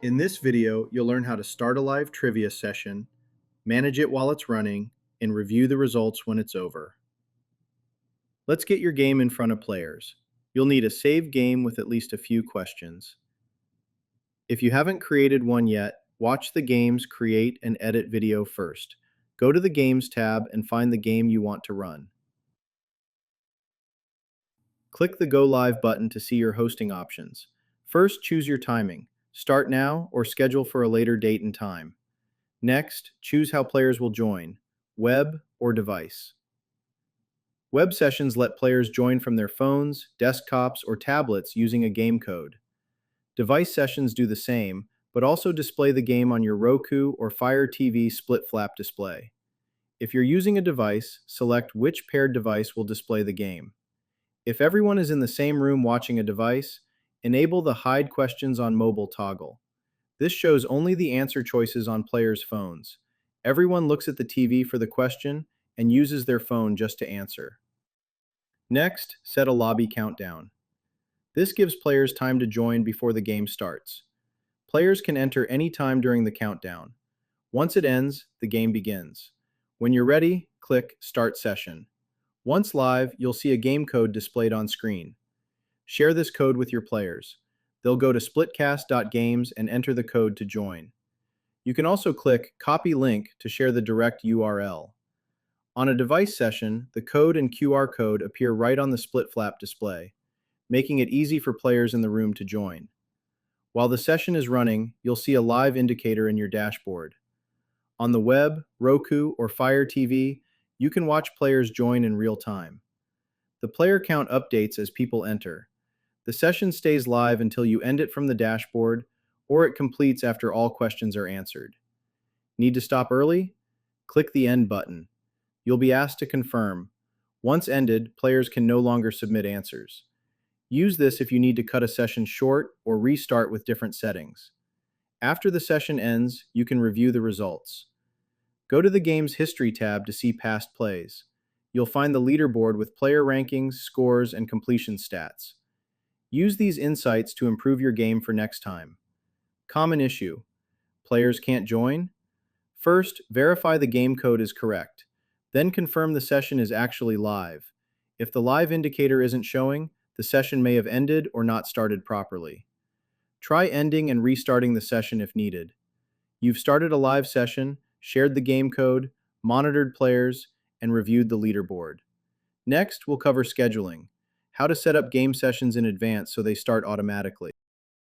In this video, you'll learn how to start a live trivia session, manage it while it's running, and review the results when it's over. Let's get your game in front of players. You'll need a saved game with at least a few questions. If you haven't created one yet, watch the game's Create and Edit video first. Go to the Games tab and find the game you want to run. Click the Go Live button to see your hosting options. First, choose your timing. Start now or schedule for a later date and time. Next, choose how players will join, web or device. Web sessions let players join from their phones, desktops, or tablets using a game code. Device sessions do the same, but also display the game on your Roku or Fire TV split flap display. If you're using a device, select which paired device will display the game. If everyone is in the same room watching a device, enable the Hide Questions on Mobile toggle. This shows only the answer choices on players' phones. Everyone looks at the TV for the question and uses their phone just to answer. Next, set a lobby countdown. This gives players time to join before the game starts. Players can enter any time during the countdown. Once it ends, the game begins. When you're ready, click Start Session. Once live, you'll see a game code displayed on screen. Share this code with your players. They'll go to splitcast.games and enter the code to join. You can also click Copy Link to share the direct URL. On a device session, the code and QR code appear right on the split flap display, making it easy for players in the room to join. While the session is running, you'll see a live indicator in your dashboard. On the web, Roku, or Fire TV, you can watch players join in real time. The player count updates as people enter. The session stays live until you end it from the dashboard, or it completes after all questions are answered. Need to stop early? Click the End button. You'll be asked to confirm. Once ended, players can no longer submit answers. Use this if you need to cut a session short or restart with different settings. After the session ends, you can review the results. Go to the game's History tab to see past plays. You'll find the leaderboard with player rankings, scores, and completion stats. Use these insights to improve your game for next time. Common issue: players can't join? First, verify the game code is correct. Then confirm the session is actually live. If the live indicator isn't showing, the session may have ended or not started properly. Try ending and restarting the session if needed. You've started a live session, shared the game code, monitored players, and reviewed the leaderboard. Next, we'll cover scheduling, how to set up game sessions in advance so they start automatically.